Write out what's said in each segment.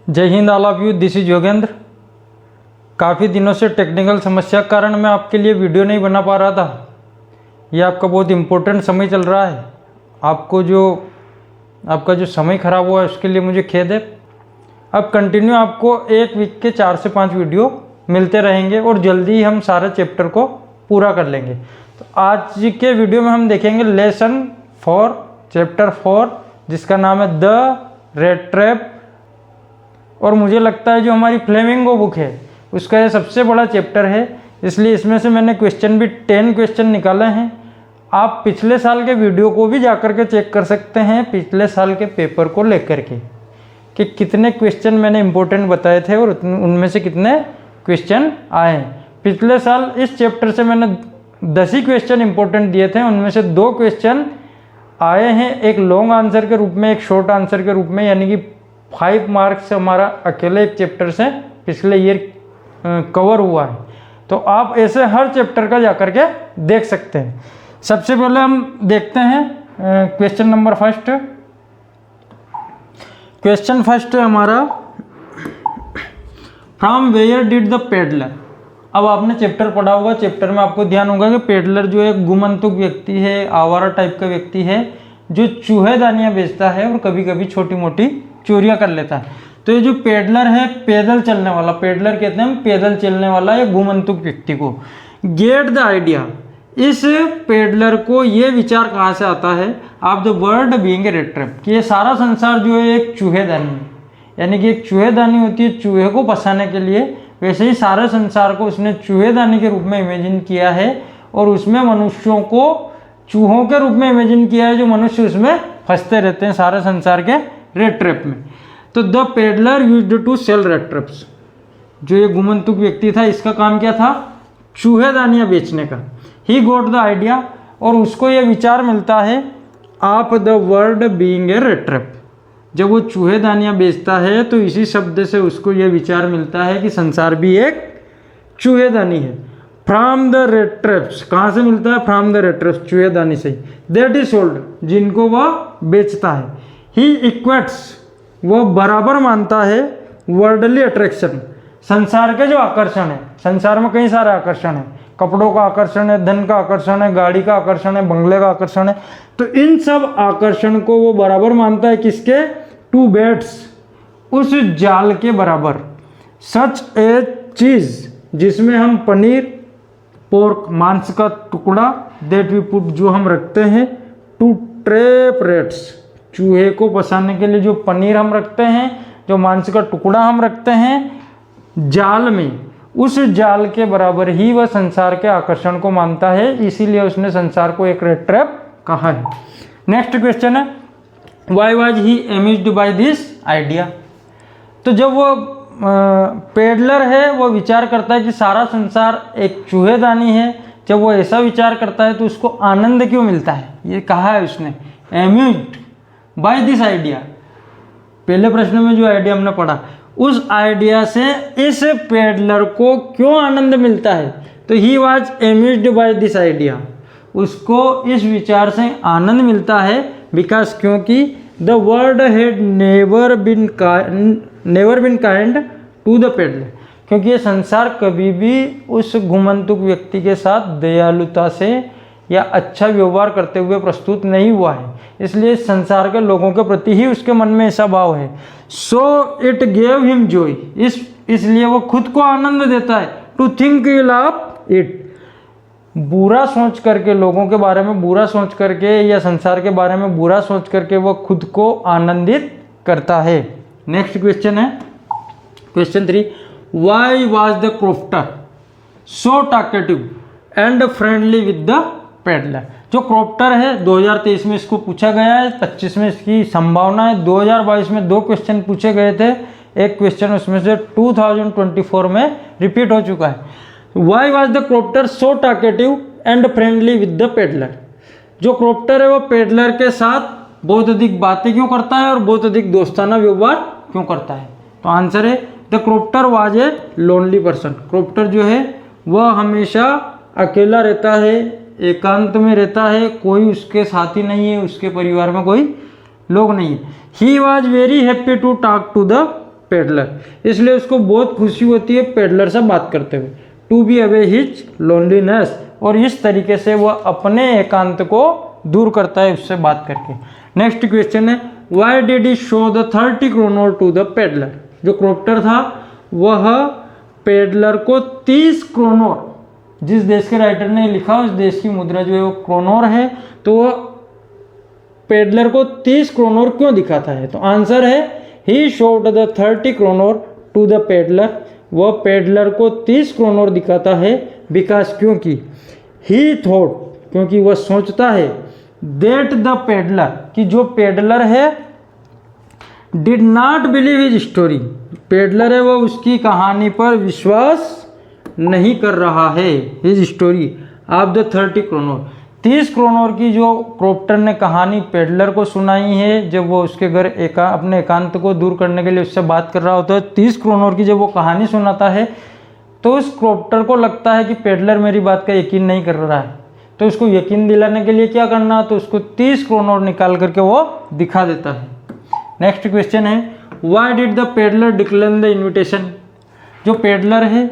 जय Hind all of you, this is Yogendra. काफ़ी दिनों से टेक्निकल समस्या के कारण मैं आपके लिए वीडियो नहीं बना पा रहा था। ये आपका बहुत इम्पोर्टेंट समय चल रहा है। आपका जो समय ख़राब हुआ है उसके लिए मुझे खेद है। अब कंटिन्यू आपको एक वीक के 4 से 5 वीडियो मिलते रहेंगे और जल्दी ही हम सारे चैप्टर को पूरा कर लेंगे। तो आज के वीडियो में हम देखेंगे लेसन 4 चैप्टर 4 जिसका नाम है द रेड ट्रैप। और मुझे लगता है जो हमारी फ्लेमिंगो बुक है उसका ये सबसे बड़ा चैप्टर है, इसलिए इसमें से मैंने क्वेश्चन भी 10 क्वेश्चन निकाले हैं। आप पिछले साल के वीडियो को भी जाकर के चेक कर सकते हैं, पिछले साल के पेपर को लेकर के कि कितने क्वेश्चन मैंने इंपॉर्टेंट बताए थे और उनमें से कितने क्वेश्चन आए। पिछले साल इस चैप्टर से मैंने 10 ही क्वेश्चन इंपॉर्टेंट दिए थे, उनमें से 2 क्वेश्चन आए हैं, एक लॉन्ग आंसर के रूप में, एक शॉर्ट आंसर के रूप में, यानी कि 5 मार्क्स हमारा अकेले एक चैप्टर से पिछले ईयर कवर हुआ है। तो आप ऐसे हर चैप्टर का जाकर के देख सकते हैं। सबसे पहले हम देखते हैं question number first. Question first है हमारा, from where did the peddler. अब आपने चैप्टर पढ़ा होगा, चैप्टर में आपको ध्यान होगा कि पेडलर जो एक गुमंतुक व्यक्ति है, आवारा टाइप का व्यक्ति है जो चूहेदानियाँ बेचता है और कभी कभी छोटी मोटी चोरियां कर लेता है। तो ये जो पेडलर है, पैदल चलने वाला, पेडलर कहते हैं हम पैदल चलने वाला या गुमंतुक व्यक्ति को। गेट द आइडिया, इस पेडलर को ये विचार कहाँ से आता है, आप the world being a red trap, कि ये सारा संसार जो है एक चूहेदानी है, यानी कि एक चूहेदानी होती है चूहे को फंसाने के लिए, वैसे ही सारे संसार को उसने चूहेदानी के रूप में इमेजिन किया है और उसमें मनुष्यों को चूहों के रूप में इमेजिन किया है, जो मनुष्य उसमें फंसते रहते हैं सारे संसार के रेड ट्रैप में। तो the peddler used to sell rat traps, जो ये गुमंतुक व्यक्ति था इसका काम क्या था, चूहेदानियाँ बेचने का। ही गॉट द आइडिया, और उसको ये विचार मिलता है आप the world being a red trap. जब वो चूहेदानियाँ बेचता है तो इसी शब्द से उसको ये विचार मिलता है कि संसार भी एक चूहेदानी है। फ्रॉम द रेड ट्रैप्स, कहाँ से मिलता है, फ्रॉम द रेड ट्रैप्स, चूहेदानी से। दैट इज सोल्ड, जिनको वह बेचता है। ही इक्वेट्स, वो बराबर मानता है वर्ल्डली अट्रैक्शन, संसार के जो आकर्षण है, संसार में कई सारे आकर्षण है, कपड़ों का आकर्षण है, धन का आकर्षण है, गाड़ी का आकर्षण है, बंगले का आकर्षण है, तो इन सब आकर्षण को वो बराबर मानता है किसके, टू बेट्स, उस जाल के बराबर। सच ए चीज, जिसमें हम पनीर, पोर्क, मांस का टुकड़ा, दैट वी पुट, जो हम रखते हैं, टू ट्रैप रेट्स, चूहे को फंसाने के लिए जो पनीर हम रखते हैं, जो मांस का टुकड़ा हम रखते हैं जाल में, उस जाल के बराबर ही वह संसार के आकर्षण को मानता है, इसीलिए उसने संसार को एक रेड ट्रैप कहा है। नेक्स्ट क्वेश्चन है, why was he amused by this idea. तो जब वो पेडलर है वो विचार करता है कि सारा संसार एक चूहेदानी है, जब वो ऐसा विचार करता है तो उसको आनंद क्यों मिलता है, ये कहा है उसने, अम्यूज्ड बाय दिस आइडिया। पहले प्रश्न में जो आइडिया हमने पढ़ा, उस आइडिया से इस पेडलर को क्यों आनंद मिलता है, तो he was amused by this idea, उसको इस विचार से आनंद मिलता है, बिकॉज, क्योंकि the world had never been kind to the peddler, क्योंकि ये संसार कभी भी उस गुमंतुक व्यक्ति के साथ दयालुता से या अच्छा व्यवहार करते हुए प्रस्तुत नहीं हुआ है, इसलिए संसार के लोगों के प्रति ही उसके मन में ऐसा भाव है। So it gave him joy, इसलिए वो खुद को आनंद देता है, to think ill of it, बुरा सोच करके, लोगों के बारे में बुरा सोच करके या संसार के बारे में बुरा सोच करके वो खुद को आनंदित करता है। नेक्स्ट क्वेश्चन है question 3, why was the crofter so talkative and friendly with the peddler. जो क्रोप्टर है 2023 में इसको पूछा गया है, 25 में इसकी संभावना है, 2022 में 2 क्वेश्चन पूछे गए थे, एक क्वेश्चन उसमें से 2024 में रिपीट हो चुका है। Why was the crofter so talkative and friendly with the peddler. जो क्रोप्टर है वो पेडलर के साथ बहुत अधिक बातें क्यों करता है और बहुत अधिक दोस्ताना व्यवहार क्यों करता है, तो आंसर है the crofter was a lonely person. Crofter जो है वह हमेशा अकेला रहता है, एकांत में रहता है, कोई उसके साथी नहीं है, उसके परिवार में कोई लोग नहीं है। He was very happy to talk to the peddler, इसलिए उसको बहुत खुशी होती है पेडलर से बात करते हुए, to be away his loneliness, और इस तरीके से वह अपने एकांत को दूर करता है उससे बात करके। नेक्स्ट क्वेश्चन है why did he show the 30 kronor to the peddler. जो क्रोप्टर था वह पेडलर को 30 क्रोनोर, जिस देश के राइटर ने लिखा उस देश की मुद्रा जो है वो क्रोनोर है, तो वह पेडलर को 30 क्रोनोर क्यों दिखाता है। तो आंसर है he showed the 30 kronor to the peddler, वह पेडलर को 30 क्रोनोर दिखाता है बिकॉज, क्योंकि ही थॉट, क्योंकि वह सोचता है, दैट द पेडलर, कि जो पेडलर है, did not believe his story, peddler है वह उसकी कहानी पर विश्वास नहीं कर रहा है, his story of the 30 kronor, 30 kronor की जो क्रोप्टर ने कहानी पेडलर को सुनाई है जब वो उसके घर अपने एकांत को दूर करने के लिए उससे बात कर रहा होता है, 30 क्रोनोर की जब वो कहानी सुनाता है तो उस क्रोप्टर को लगता है कि पेडलर मेरी बात का यकीन नहीं कर रहा है, तो उसको यकीन दिलाने के लिए क्या करना, तो उसको 30 क्रोनोर निकाल करके वो दिखा देता है। नेक्स्ट क्वेश्चन है why did the peddler decline the invitation. जो पेडलर है,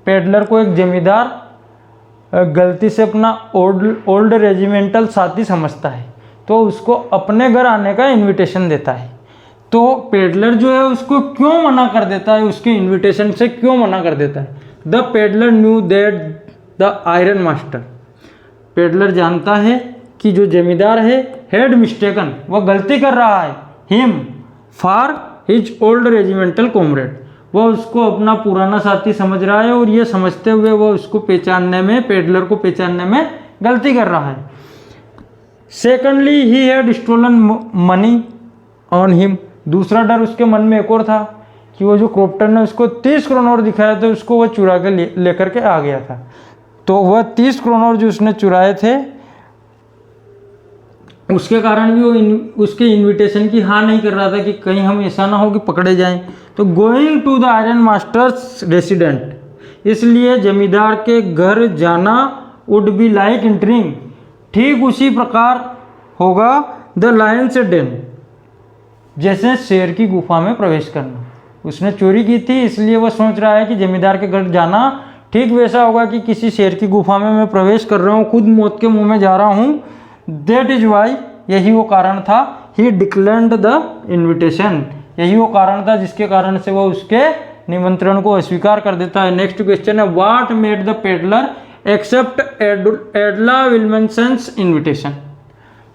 पेडलर को एक जमींदार गलती से अपना ओल्ड रेजिमेंटल साथी समझता है, तो उसको अपने घर आने का इनविटेशन देता है। तो पेडलर जो है उसको क्यों मना कर देता है, उसके इनविटेशन से क्यों मना कर देता है। The peddler knew that the iron master, peddler जानता है कि जो जमींदार है हैड मिस्टेकन, वह गलती कर रहा है, him for his old regimental comrade, वह उसको अपना पुराना साथी समझ रहा है और ये समझते हुए वह उसको पहचानने में, पेडलर को पहचानने में गलती कर रहा है। Secondly he had stolen money on him, दूसरा डर उसके मन में एक और था कि वो जो क्रोप्टर ने उसको 30 क्रोनोर दिखाया था उसको वह चुरा के लेकर के आ गया था, तो वह 30 क्रोनोर जो उसने चुराए थे उसके कारण भी वो उसके इनविटेशन की हाँ नहीं कर रहा था कि कहीं हम ऐसा ना हो कि पकड़े जाएं। तो going to the iron master's residence, इसलिए जमींदार के घर जाना वुड बी लाइक एंटरिंग, ठीक उसी प्रकार होगा द लायंस डेन, जैसे शेर की गुफा में प्रवेश करना। उसने चोरी की थी इसलिए वह सोच रहा है कि जमींदार के घर जाना ठीक वैसा होगा कि किसी शेर की गुफा में मैं प्रवेश कर रहा हूँ, खुद मौत के मुंह में जा रहा हूँ। दैट इज वाई, यही वो कारण था, ही डिक्लाइंड द इन्विटेशन, यही वो कारण था जिसके कारण से वह उसके निमंत्रण को अस्वीकार कर देता है। नेक्स्ट क्वेश्चन है what made the peddler accept Edla Willmansson's invitation.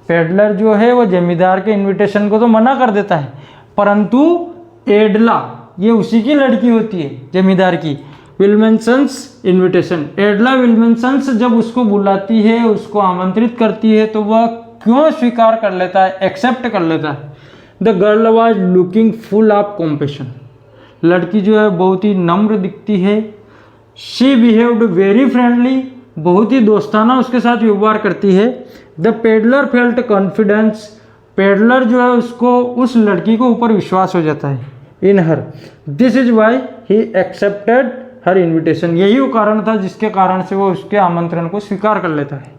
Peddler जो है वो जमींदार के इन्विटेशन को तो मना कर देता है, परंतु एडला, ये उसी की लड़की होती है जमींदार की, विल्मनसन्स इन्विटेशन, एडला विल्मनसन्स जब उसको बुलाती है, उसको आमंत्रित करती है, तो वह क्यों स्वीकार कर लेता है, एक्सेप्ट कर लेता है। The girl was looking full of compassion, लड़की जो है बहुत ही नम्र दिखती है। शी बिहेव्ड वेरी फ्रेंडली, बहुत ही दोस्ताना उसके साथ व्यवहार करती है। The peddler felt confidence, peddler जो है उसको उस लड़की को ऊपर विश्वास हो जाता है, in her. This is why he accepted her invitation, यही वो कारण था जिसके कारण से वो उसके आमंत्रण को स्वीकार कर लेता है।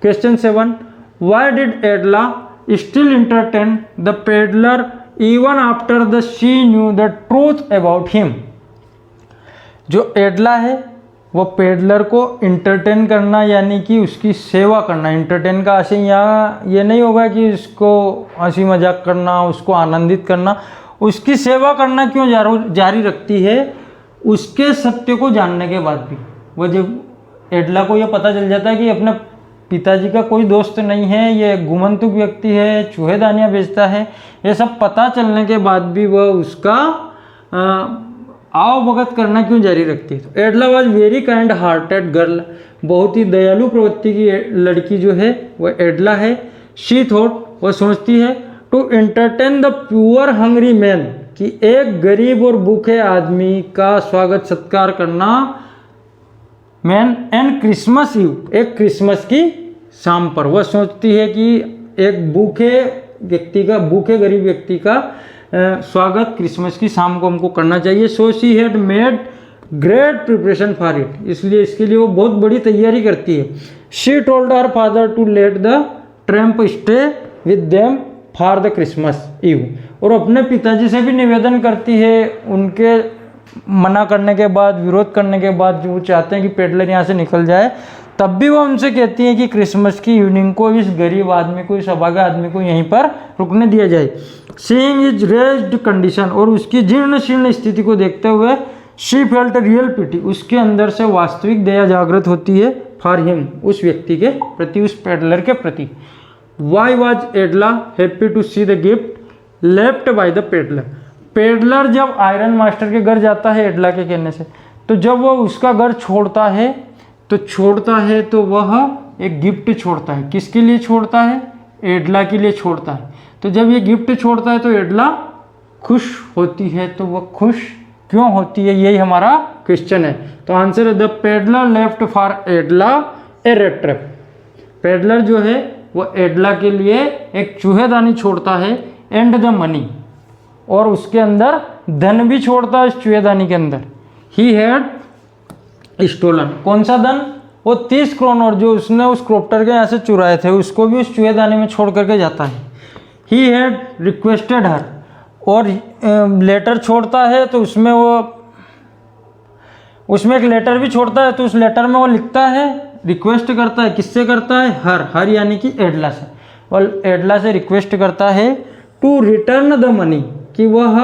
Question 7 why did एडला still entertain the peddler even after the she knew the truth about him. जो एडला है वो पेडलर को इंटरटेन करना यानी कि उसकी सेवा करना, इंटरटेन का ऐसे यहाँ ये नहीं होगा कि उसको हंसी मजाक करना, उसको आनंदित करना, उसकी सेवा करना क्यों जारी रखती है, उसके सत्य को जानने के बाद भी। वो जब एडला को ये पता चल जाता है कि अपने पिताजी का कोई दोस्त नहीं है, ये गुमंतुक व्यक्ति है, चूहेदानियाँ बेचता है, ये सब पता चलने के बाद भी वह उसका आवभगत करना क्यों जारी रखती है। तो Edla was very kind hearted girl, बहुत ही दयालु प्रवृत्ति की लड़की जो है वह एडला है। शी थॉट, वह सोचती है, to entertain the poor hungry man, कि एक गरीब और भूखे आदमी का स्वागत सत्कार करना, मैन एंड क्रिसमस ईव, एक क्रिसमस की शाम पर। वह सोचती है कि एक भूखे गरीब व्यक्ति का स्वागत क्रिसमस की शाम को हमको करना चाहिए। So she had made great preparation for it, इसलिए इसके लिए वो बहुत बड़ी तैयारी करती है। She told her father to let the tramp stay with them for the Christmas Eve, और अपने पिताजी से भी निवेदन करती है, उनके मना करने के बाद, विरोध करने के बाद, जो चाहते हैं कि पेडलर यहाँ से निकल जाए, तब भी वो उनसे कहती हैं कि क्रिसमस की इवनिंग को इस गरीब आदमी को, इस अभागे आदमी को यहीं पर रुकने दिया जाए। सीइंग इज रेज्ड कंडीशन, और उसकी जीर्ण शीर्ण स्थिति को देखते हुए शी फेल्ट रियल पिटी, उसके अंदर से वास्तविक दया जागृत होती है फॉर हिम, उस व्यक्ति के प्रति, उस पेडलर के प्रति। Why was Edla happy to see the gift left by the peddler. Peddler जब आयरन मास्टर के घर जाता है एडला के कहने से, तो जब वह उसका घर छोड़ता है तो वह एक गिफ्ट छोड़ता है। किसके लिए छोड़ता है? एडला के लिए छोड़ता है। तो जब ये गिफ्ट छोड़ता है तो एडला खुश होती है। तो वह खुश क्यों होती है, यही हमारा क्वेश्चन है। तो आंसर है the peddler left for एडला A red trap. Peddler जो है वो एडला के लिए एक चूहेदानी छोड़ता है, एंड द मनी, और उसके अंदर धन भी छोड़ता है इस चूहेदानी के अंदर। ही हैड स्टोलन, कौन सा धन? वो 30 क्रोनर जो उसने उस क्रोप्टर के यहाँ से चुराए थे, उसको भी उस चूहेदानी में छोड़ करके जाता है। ही हैड रिक्वेस्टेड हर, और लेटर छोड़ता है तो उसमें एक लेटर भी छोड़ता है। तो उस लेटर में वो लिखता है, रिक्वेस्ट करता है, किससे करता है? हर यानी कि एडला से। और एडला से रिक्वेस्ट करता है टू रिटर्न द मनी, कि वह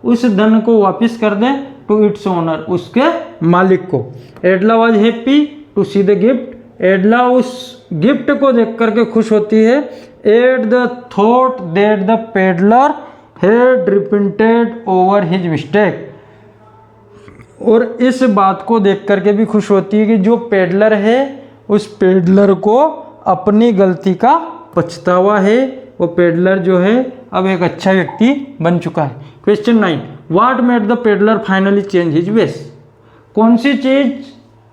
उस धन को वापस कर दे, टू इट्स ओनर, उसके मालिक को। Edla was happy to see the gift, Edla उस गिफ्ट को देख करके खुश होती है। At the thought that the peddler had repented over his mistake, और इस बात को देख करके भी खुश होती है कि जो पेडलर है, उस पेडलर को अपनी गलती का पछतावा है। वो पेडलर जो है अब एक अच्छा व्यक्ति बन चुका है। Question 9, what made the peddler finally change his वेस। कौन सी चीज़,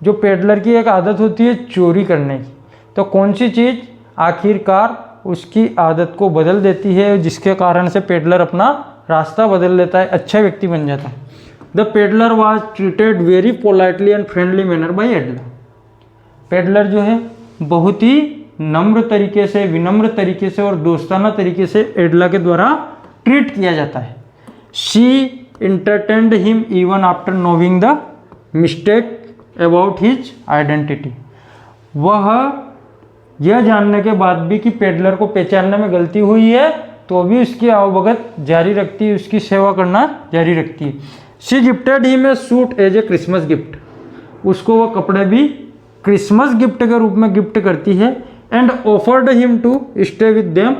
जो पेडलर की एक आदत होती है चोरी करने की, तो कौन सी चीज़ आखिरकार उसकी आदत को बदल देती है, जिसके कारण से पेडलर अपना रास्ता बदल लेता है, अच्छा व्यक्ति बन जाता है। The peddler was treated very politely and friendly manner by एडला। Peddler जो है बहुत ही नम्र तरीके से, विनम्र तरीके से और दोस्ताना तरीके से एडला के द्वारा ट्रीट किया जाता है। She entertained him even after knowing the mistake about his identity. वह यह जानने के बाद भी कि पेडलर को पहचानने में गलती हुई है, तो भी उसकी आवभगत जारी रखती है, उसकी सेवा करना जारी रखती है। She gifted him a suit as a Christmas gift. उसको वह कपड़े भी क्रिसमस गिफ्ट के रूप में गिफ्ट करती है। And offered him to stay with them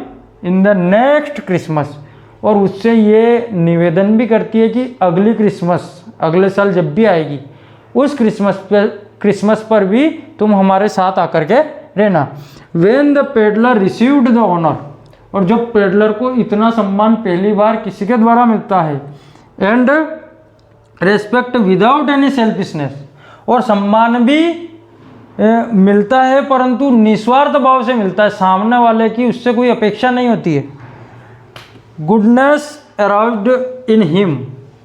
in the next Christmas, और उससे ये निवेदन भी करती है कि अगली क्रिसमस, अगले साल जब भी आएगी, उस क्रिसमस पर भी तुम हमारे साथ आकर के रहना। When the peddler received the honour, और जब पेडलर को इतना सम्मान पहली बार किसी के द्वारा मिलता है, and respect without any selfishness, और सम्मान भी मिलता है परंतु निस्वार्थ भाव से मिलता है, सामने वाले की उससे कोई अपेक्षा नहीं होती है। गुडनेस अराउज्ड इन हिम,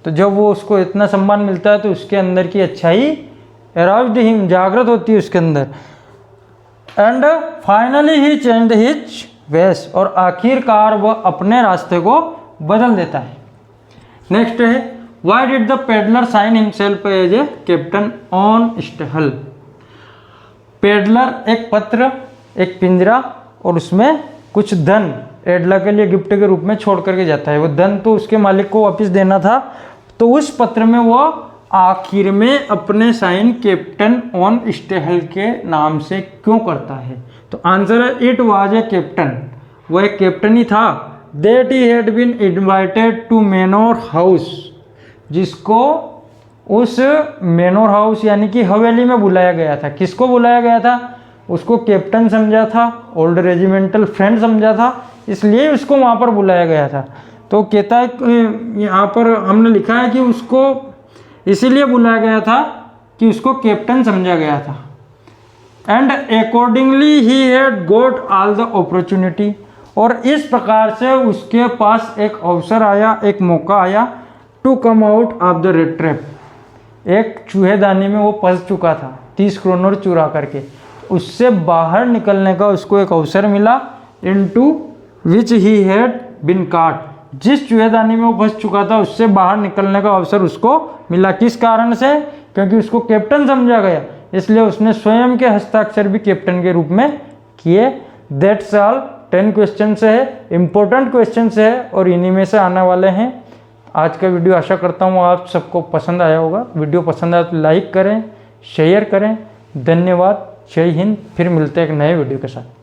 तो जब वो उसको इतना सम्मान मिलता है तो उसके अंदर की अच्छाई अराउज्ड हिम, जागृत होती है उसके अंदर। And finally he changed his वेस, और आखिरकार वह अपने रास्ते को बदल देता है। नेक्स्ट है, why did the peddler sign himself as a captain von Stahl. Peddler एक पत्र, एक पिंजरा और उसमें कुछ धन एडला के लिए गिफ्ट के रूप में छोड़ करके जाता है। वो धन तो उसके मालिक को वापस देना था, तो उस पत्र में वो आखिर में अपने साइन कैप्टन ऑन स्टेहल के नाम से क्यों करता है? तो आंसर है इट वाज ए कैप्टन, वह एक कैप्टन ही था। That he had been invited to manor house, जिसको उस मैनोर हाउस यानी कि हवेली में बुलाया गया था। किसको बुलाया गया था? उसको कैप्टन समझा था, ओल्ड रेजिमेंटल फ्रेंड समझा था, इसलिए उसको वहाँ पर बुलाया गया था। तो कहता है, यहाँ पर हमने लिखा है कि उसको इसीलिए बुलाया गया था कि उसको कैप्टन समझा गया था। And accordingly he had got all the opportunity, और इस प्रकार से उसके पास एक अवसर आया, एक मौका आया, to come out of the rat trap. एक चूहेदानी में वो फंस चुका था 30 क्रोनर चुरा करके, उससे बाहर निकलने का उसको एक अवसर मिला, into which he had been काट, जिस चूहेदानी में वो फंस चुका था उससे बाहर निकलने का अवसर उसको मिला। किस कारण से? क्योंकि उसको कैप्टन समझा गया, इसलिए उसने स्वयं के हस्ताक्षर भी कैप्टन के रूप में किए। That's all. 10 क्वेश्चन है, इंपॉर्टेंट क्वेश्चन है और इन्हीं में से आने वाले हैं। आज का वीडियो आशा करता हूँ आप सबको पसंद आया होगा। वीडियो पसंद आया तो लाइक करें, शेयर करें। धन्यवाद। जय हिंद। फिर मिलते हैं एक नए वीडियो के साथ।